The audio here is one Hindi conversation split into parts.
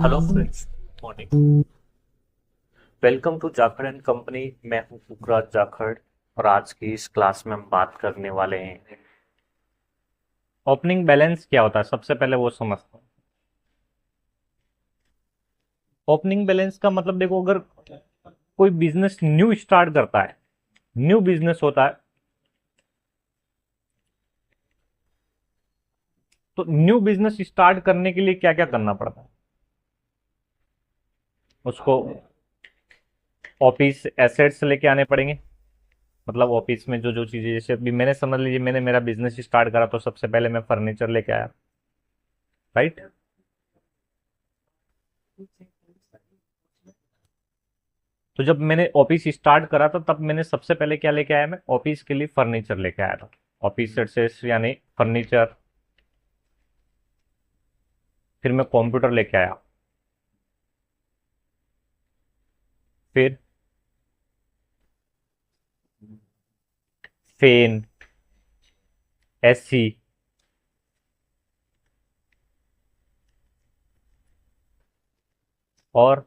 Hello friends, morning. Welcome to Jakhar and company. मैं हूं पुखराज जाखड़ और आज की इस क्लास में हम बात करने वाले हैं ओपनिंग बैलेंस क्या होता है। सबसे पहले वो समझते हैं। ओपनिंग बैलेंस का मतलब देखो, अगर कोई बिजनेस न्यू स्टार्ट करता है, न्यू बिजनेस होता है, तो न्यू बिजनेस स्टार्ट करने के लिए क्या क्या करना पड़ता है उसको। ऑफिस एसेट्स लेके आने पड़ेंगे। मतलब ऑफिस में जो जो चीजें, जैसे अभी मैंने समझ लीजिए मैंने मेरा बिजनेस स्टार्ट करा, तो सबसे पहले मैं फर्नीचर लेके आया, राइट। तो जब मैंने ऑफिस स्टार्ट करा था, तब मैंने सबसे पहले क्या लेके आया, मैं ऑफिस के लिए फर्नीचर लेके आया था। ऑफिस सेट्स यानी फर्नीचर। फिर मैं कंप्यूटर लेके आया। फिर फैन, एसी, और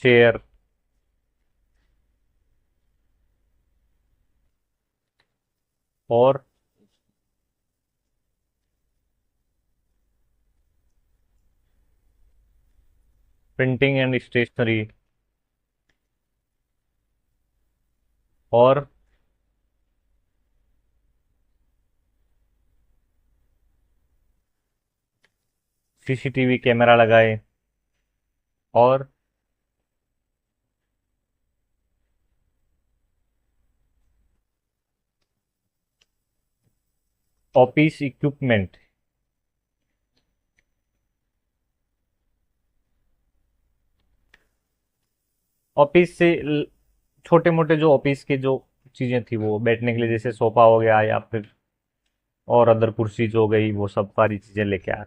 चेयर, और प्रिंटिंग एंड स्टेशनरी, और सीसीटीवी कैमरा लगाए, और ऑफिस इक्विपमेंट। ऑफिस से छोटे मोटे जो ऑफिस के जो चीजें थी, वो बैठने के लिए, जैसे सोफा हो गया या फिर और अदर कुर्सी जो हो गई, वो सब सारी चीजें लेके आया।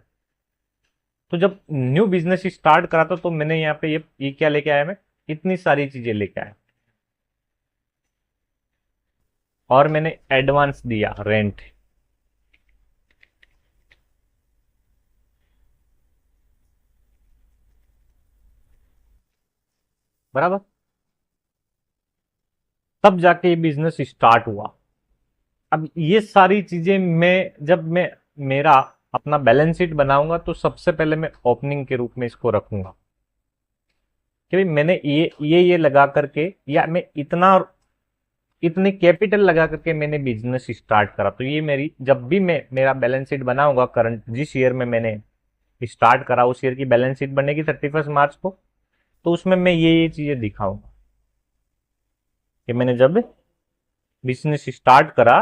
तो जब न्यू बिजनेस स्टार्ट करा था, तो मैंने यहाँ पे ये क्या लेके आया, मैं इतनी सारी चीजें लेके आया। और मैंने एडवांस दिया, रेंट। बराबर। तब जाके ये बिजनेस स्टार्ट हुआ। अब ये सारी चीजें जब मैं मेरा अपना बैलेंस शीट बनाऊंगा, तो सबसे पहले मैं ओपनिंग के रूप में इसको रखूंगा कि भाई मैंने ये लगा करके, या मैं इतनी कैपिटल लगा करके मैंने बिजनेस स्टार्ट करा। तो ये मेरी, जब भी मैं मेरा बैलेंस शीट बनाऊंगा, करंट जिस ईयर में मैंने स्टार्ट करा, उस ईयर की बैलेंस शीट बनेगी 31 मार्च को। तो उसमें मैं ये चीजें दिखाऊंगा कि मैंने जब बिजनेस स्टार्ट करा,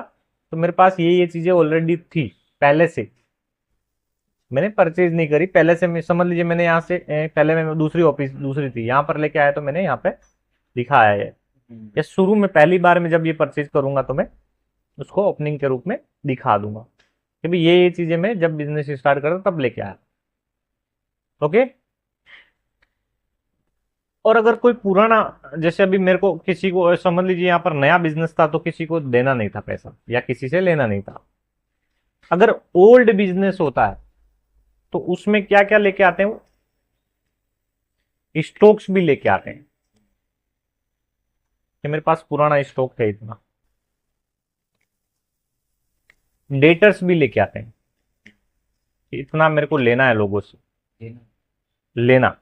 तो मेरे पास ये चीजें ऑलरेडी थी पहले से। मैंने परचेज नहीं करी पहले से। मैं समझ लीजिए मैंने यहाँ से पहले मैं दूसरी ऑफिस दूसरी थी, यहाँ पर लेके आया, तो मैंने यहाँ पे दिखाया है। या शुरू में पहली बार में जब ये परचेज करूंगा, तो मैं उसको ओपनिंग के रूप में दिखा दूंगा कि भाई ये चीजें मैं जब बिजनेस स्टार्ट करा तब लेके आया। ओके। और अगर कोई पुराना, जैसे अभी मेरे को किसी को, समझ लीजिए यहाँ पर नया बिजनेस था, तो किसी को देना नहीं था पैसा या किसी से लेना नहीं था। अगर ओल्ड बिजनेस होता है, तो उसमें क्या क्या लेके आते हैं, वो स्टॉक्स भी लेके आते हैं कि मेरे पास पुराना स्टॉक है इतना। डेटर्स भी लेके आते हैं कि इतना मेरे को लेना है लोगों से, लेना।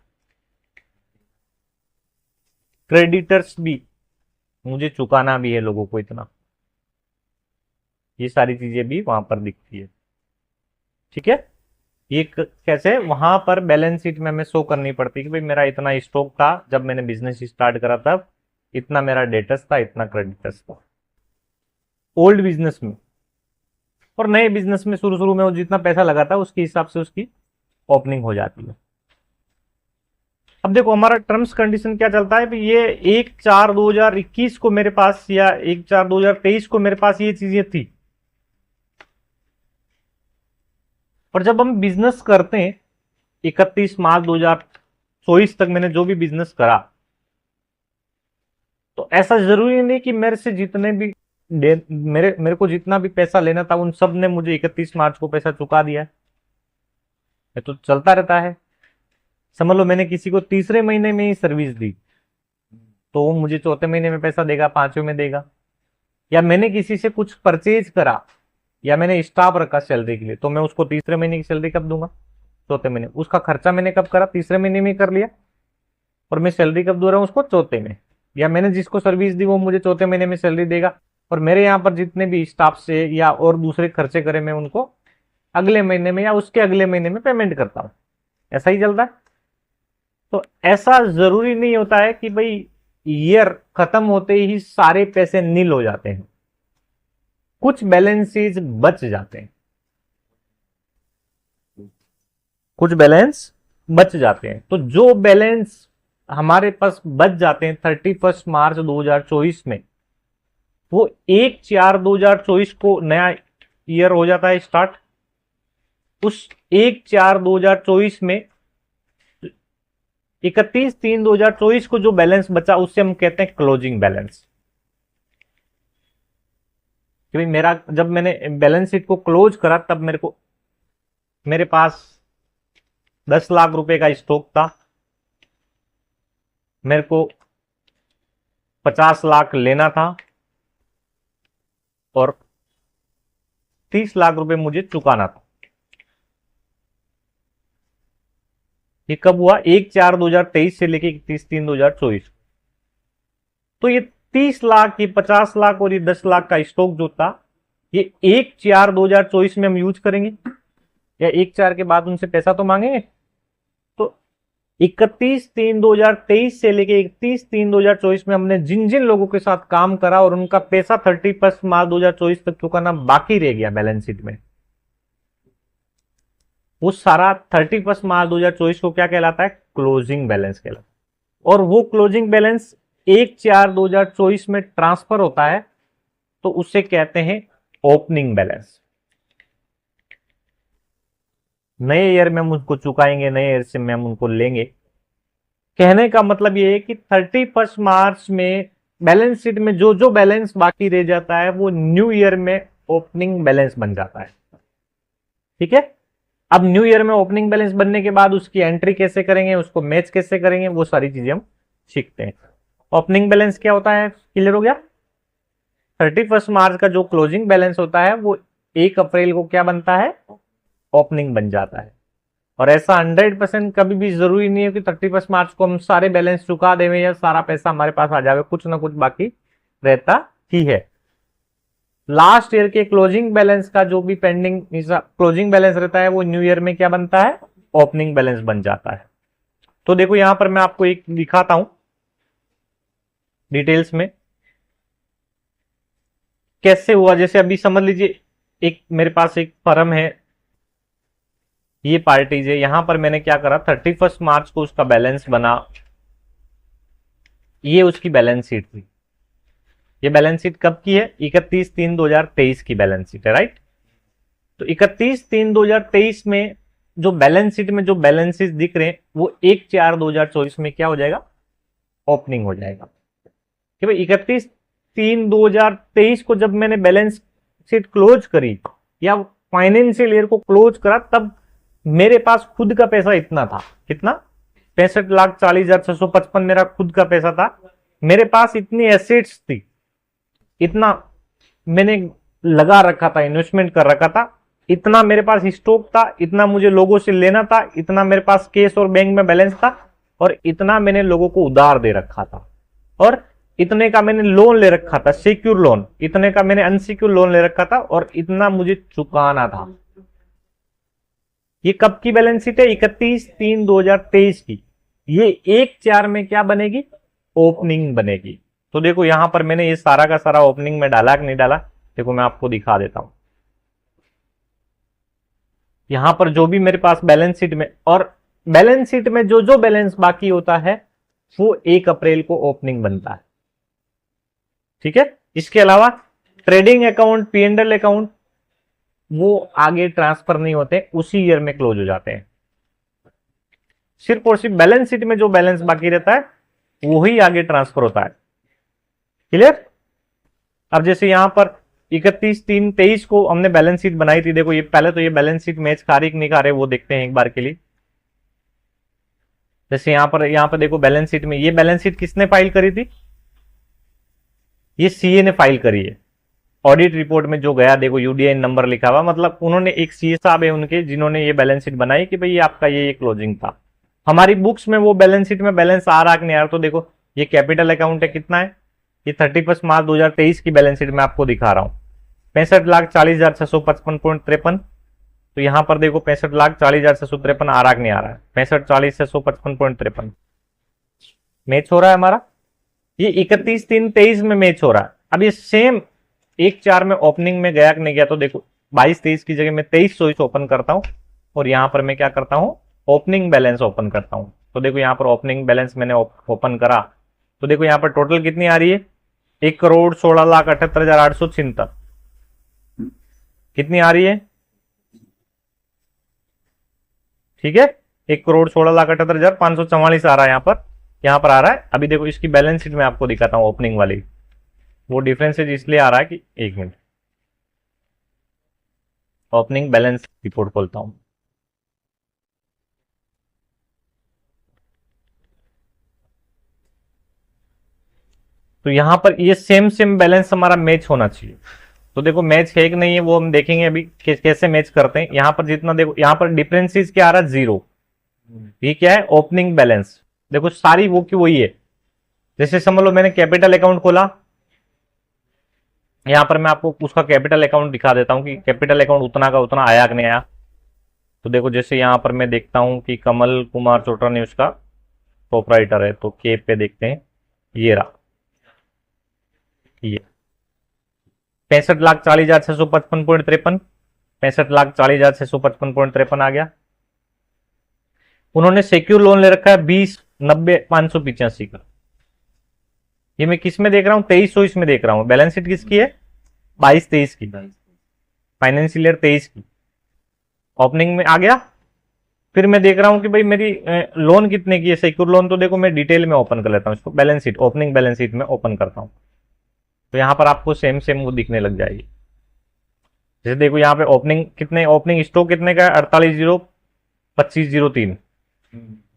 क्रेडिटर्स भी, मुझे चुकाना भी है लोगों को इतना। ये सारी चीजें भी वहां पर दिखती है। ठीक है। ये कैसे वहां पर बैलेंस शीट में हमें शो करनी पड़ती है कि भाई मेरा इतना स्टॉक था जब मैंने बिजनेस स्टार्ट करा, तब इतना मेरा डेटर्स था, इतना क्रेडिटर्स था, ओल्ड बिजनेस में। और नए बिजनेस में शुरू शुरू में वो जितना पैसा लगाता है, उसके हिसाब से उसकी ओपनिंग हो जाती है। अब देखो हमारा टर्म्स कंडीशन क्या चलता है, ये 1/4/2021 को मेरे पास, या 1/4/2023 को मेरे पास ये चीजें थी। और जब हम बिजनेस करते हैं, 31 मार्च 2024 तक मैंने जो भी बिजनेस करा, तो ऐसा जरूरी नहीं कि मेरे से जितने भी मेरे मेरे को जितना भी पैसा लेना था, उन सब ने मुझे 31 मार्च को पैसा चुका दिया है। ये तो चलता रहता है। समझ लो मैंने किसी को तीसरे महीने में ही सर्विस दी तो वो मुझे चौथे महीने में पैसा देगा, पांचवें में देगा। या मैंने किसी से कुछ परचेज करा या मैंने स्टाफ रखा सैलरी के लिए तो मैं उसको तीसरे महीने की सैलरी कब दूंगा? चौथे महीने। उसका खर्चा मैंने कब करा? तीसरे महीने में कर लिया। और मैं सैलरी कब दे रहा हूं उसको? चौथे में। या मैंने जिसको सर्विस दी वो मुझे चौथे महीने में सैलरी देगा, और मेरे यहाँ पर जितने भी स्टाफ से या और दूसरे खर्चे करे मैं उनको अगले महीने में या उसके अगले महीने में पेमेंट करता हूं। ऐसा ही चलता है। तो ऐसा जरूरी नहीं होता है कि भाई ईयर खत्म होते ही सारे पैसे नील हो जाते हैं, कुछ बैलेंसेज बच जाते हैं, कुछ बैलेंस बच जाते हैं। तो जो बैलेंस हमारे पास बच जाते हैं 31 मार्च 2024 में, वो 1/4/2024 को नया ईयर हो जाता है स्टार्ट। उस 1/4/2024 में 31/3/2024 को जो बैलेंस बचा उससे हम कहते हैं क्लोजिंग बैलेंस। क्योंकि मेरा जब मैंने बैलेंस शीट को क्लोज करा तब मेरे पास 10 लाख रुपए का स्टॉक था, मेरे को 50 लाख लेना था और 30 लाख रुपए मुझे चुकाना था। ये कब हुआ? 1/4/2023 से लेके 31/3/2024। तो ये 30 लाख, ये 50 लाख और ये 10 लाख का स्टॉक जो था, ये 1/4/2024 में हम यूज करेंगे या 1/4 के बाद उनसे पैसा तो मांगेंगे। तो 31/3/2023 से लेके 31/3/2024 में हमने जिन जिन लोगों के साथ काम करा और उनका पैसा 31 मार्च 2024 तक चुकाना बाकी रह गया बैलेंस शीट में, वो सारा 31 मार्च 2024 को क्या कहलाता है? क्लोजिंग बैलेंस कहलाता है। और वो क्लोजिंग बैलेंस 1/4/2024 में ट्रांसफर होता है तो उसे कहते हैं ओपनिंग बैलेंस। नए ईयर में हम उसको चुकाएंगे, नए ईयर से में हम उनको लेंगे। कहने का मतलब ये है कि 31 मार्च में बैलेंस शीट में जो जो बैलेंस बाकी रह जाता है वो न्यू ईयर में ओपनिंग बैलेंस बन जाता है। ठीक है। अब न्यू ईयर में ओपनिंग बैलेंस बनने के बाद उसकी एंट्री कैसे करेंगे, उसको मैच कैसे करेंगे, वो सारी चीजें हम सीखते हैं। ओपनिंग बैलेंस क्या होता है? क्लियर हो गया? 31 मार्च का जो क्लोजिंग बैलेंस होता है वो 1 अप्रैल को क्या बनता है? ओपनिंग बन जाता है। और ऐसा 100% कभी भी जरूरी नहीं है कि 31 मार्च को हम सारे बैलेंस चुका दें या सारा पैसा हमारे पास आ जाए, कुछ ना कुछ बाकी रहता ही है। लास्ट ईयर के क्लोजिंग बैलेंस का जो भी पेंडिंग क्लोजिंग बैलेंस रहता है वो न्यू ईयर में क्या बनता है? ओपनिंग बैलेंस बन जाता है। तो देखो यहां पर मैं आपको एक दिखाता हूं डिटेल्स में कैसे हुआ। जैसे अभी समझ लीजिए एक मेरे पास एक फर्म है, ये पार्टीज है। यहां पर मैंने क्या करा, 31 मार्च को उसका बैलेंस बना, ये उसकी बैलेंस शीट थी। ये बैलेंस शीट कब की है? 31/3/2023 की बैलेंस शीट है, राइट। तो 31/3/2023 में जो बैलेंस शीट में जो बैलेंसेस दिख रहे हैं वो 1/4/2024 में क्या हो जाएगा? ओपनिंग हो जाएगा। कि भाई 31/3/2023 को जब मैंने बैलेंस शीट क्लोज करी या फाइनेंशियल ईयर को क्लोज करा तब मेरे पास खुद का पैसा इतना था। कितना? 65,40,655 मेरा खुद का पैसा था। मेरे पास इतनी एसेट्स थी, इतना मैंने लगा रखा था, इन्वेस्टमेंट कर रखा था, इतना मेरे पास स्टॉक था, इतना मुझे लोगों से लेना था, इतना मेरे पास कैश और बैंक में बैलेंस था, और इतना मैंने लोगों को उधार दे रखा था, और इतने का मैंने लोन ले रखा था, सिक्योर लोन, इतने का मैंने अनसिक्योर लोन ले रखा था, और इतना मुझे चुकाना था। ये कब की बैलेंस शीट है? 31/3/2023 की। ये 1/4 में क्या बनेगी? ओपनिंग बनेगी। तो देखो यहां पर मैंने ये सारा का सारा ओपनिंग में डाला कि नहीं डाला? देखो मैं आपको दिखा देता हूं। यहां पर जो भी मेरे पास बैलेंस शीट में, और बैलेंस शीट में जो जो बैलेंस बाकी होता है वो 1 अप्रैल को ओपनिंग बनता है। ठीक है। इसके अलावा ट्रेडिंग अकाउंट, P&L अकाउंट वो आगे ट्रांसफर नहीं होते, उसी ईयर में क्लोज हो जाते हैं। सिर्फ और सिर्फ बैलेंस शीट में जो बैलेंस बाकी रहता है वही आगे ट्रांसफर होता है। क्लियर? अब जैसे यहां पर 31/3/23 को हमने बैलेंस शीट बनाई थी। देखो ये पहले तो ये बैलेंस शीट मैच खा रही कि नहीं खा रहे वो देखते हैं एक बार के लिए। जैसे यहाँ पर देखो बैलेंस शीट में, ये बैलेंस शीट किसने फाइल करी थी? ये सीए ने फाइल करी है। ऑडिट रिपोर्ट में जो गया देखो यूडीआई नंबर लिखा हुआ, मतलब उन्होंने एक सीए साहब है उनके जिन्होंने ये बैलेंस शीट बनाई कि भाई ये आपका ये क्लोजिंग था। हमारी बुक्स में वो बैलेंस शीट में बैलेंस आ रहा कि नहीं आ रहा? तो देखो ये कैपिटल अकाउंट है, कितना है? ये 31 मार्च 2023 की बैलेंस शीट मैं आपको दिखा रहा हूँ, 65,40,655.53। तो यहां पर देखो 65,40,653 आ रहा कि नहीं आ रहा है? 65,40,655.53 मैच हो रहा है हमारा। ये 31/3/23 में मैच हो रहा है। अब ये सेम 1/4 में ओपनिंग में गया कि नहीं गया? तो देखो 22-23 की जगह मैं 23-24 ओपन करता हूं और यहां पर मैं क्या करता हूं? ओपनिंग बैलेंस ओपन करता हूं। तो देखो यहां पर ओपनिंग बैलेंस मैंने ओपन करा, तो देखो यहां पर टोटल कितनी आ रही है? 1,16,78,876 कितनी आ रही है? ठीक है, 1,16,78,544 आ रहा है यहाँ पर आ रहा है। अभी देखो इसकी बैलेंस शीट में आपको दिखाता हूँ ओपनिंग वाली, वो डिफरेंसेज इसलिए आ रहा है कि एक मिनट ओपनिंग बैलेंस रिपोर्ट खोलता हूं। तो यहां पर ये सेम बैलेंस हमारा मैच होना चाहिए। तो देखो मैच है कि नहीं है वो हम देखेंगे अभी कैसे मैच करते हैं। यहां पर जितना देखो यहां पर डिफरेंसेस क्या आ रहा है? 0। ये क्या है? Opening balance. देखो सारी वो की वही है। जैसे समझ लो मैंने कैपिटल अकाउंट खोला, यहां पर मैं आपको उसका कैपिटल अकाउंट दिखा देता हूं कि कैपिटल अकाउंट उतना का उतना आया कि नहीं आया। तो देखो जैसे यहां पर मैं देखता हूं कि कमल कुमार चोटरा ने उसका प्रोपराइटर है, तो के पे देखते हैं, ये रहा, ये 65,40,655.53, 65,40,655.53 आ गया। उन्होंने सिक्योर लोन ले रखा है 20,90,585 का। ये मैं किस में देख रहा हूं? 23-24 में देख रहा हूं। बैलेंस शीट किसकी है? 22-23 की, फाइनेंशियल ईयर 23 की। ओपनिंग में आ गया। फिर मैं देख रहा हूं कि भाई मेरी लोन कितने की है सिक्योर लोन। तो देखो मैं डिटेल में ओपन कर लेता हूं इसको, balance sheet opening balance sheet में ओपन करता हूं, तो यहां पर आपको सेम वो दिखने लग जाएगी। जैसे देखो यहाँ पे ओपनिंग कितने, ओपनिंग स्टॉक कितने का है? 48,025,03।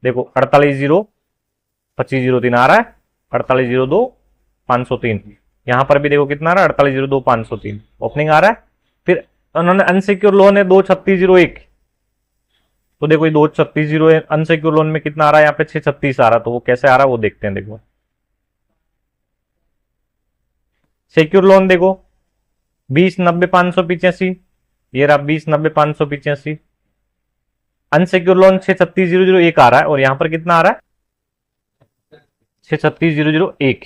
देखो 48,025,03 आ रहा है, 48,02,503। यहां पर भी देखो कितना आ रहा है? 48,02,503 ओपनिंग आ रहा है। फिर उन्होंने अनसिक्योर लोन है 2,36,01। तो देखो ये 2,36,01 अनसिक्योर लोन में कितना आ रहा है? यहाँ पे 6,36 आ रहा है। तो वो कैसे आ रहा है वो देखते हैं। देखो सिक्योर लोन देखो 20,90,585, ये रहा 20,90,585। अनसिक्योर लोन 6,36,001 आ रहा है और यहां पर कितना आ रहा है? 6,36,001।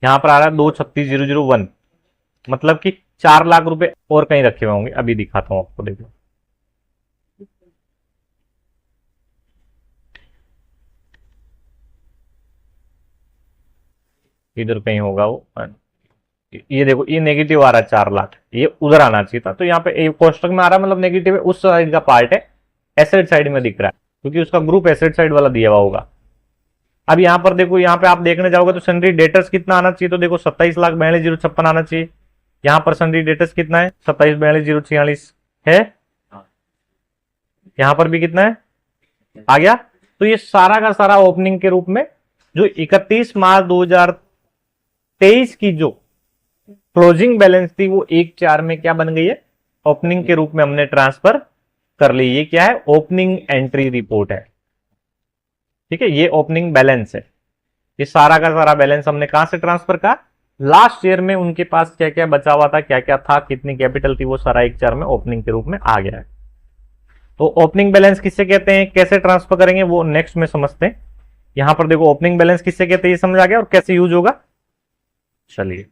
यहां पर आ रहा है 2,36,001, मतलब कि 4 लाख रुपए और कहीं रखे हुए होंगे। अभी दिखाता हूं आपको, देखो इधर कहीं होगा वो। ये देखो ये नेगेटिव आ रहा है 4 लाख, ये उधर आना चाहिए था। तो यहाँ पे कोष्टक में आ रहा है, मतलब नेगेटिव है, उस साइड का पार्ट है, एसेट साइड में दिख रहा है क्योंकि उसका ग्रुप एसेट साइड वाला दिया हुआ होगा। अब यहाँ पर देखो, यहाँ पे आप देखने जाओगे तो सन्ड्री डेटर्स कितना आना चाहिए? तो देखो 27,42,056 आना चाहिए। यहाँ पर सन्ड्री डेटर्स कितना है? 27,42,046 है। यहाँ पर भी कितना है? आ गया। तो ये सारा का सारा ओपनिंग के रूप में जो 31 मार्च 2023 की जो क्लोजिंग बैलेंस थी वो 1/4 में क्या बन गई है? ओपनिंग के रूप में हमने ट्रांसफर कर ली। ये क्या है? ओपनिंग एंट्री रिपोर्ट है। ठीक है, ये ओपनिंग बैलेंस है। ये सारा का सारा बैलेंस हमने कहां से ट्रांसफर का? लास्ट ईयर में उनके पास क्या क्या बचा हुआ था, क्या क्या था, कितनी कैपिटल थी, वो सारा 1/4 में ओपनिंग के रूप में आ गया है। तो ओपनिंग बैलेंस किससे कहते हैं, कैसे ट्रांसफर करेंगे वो नेक्स्ट में समझते हैं। यहां पर देखो ओपनिंग बैलेंस किससे कहते हैं ये समझ आ गया और कैसे यूज होगा। चलिए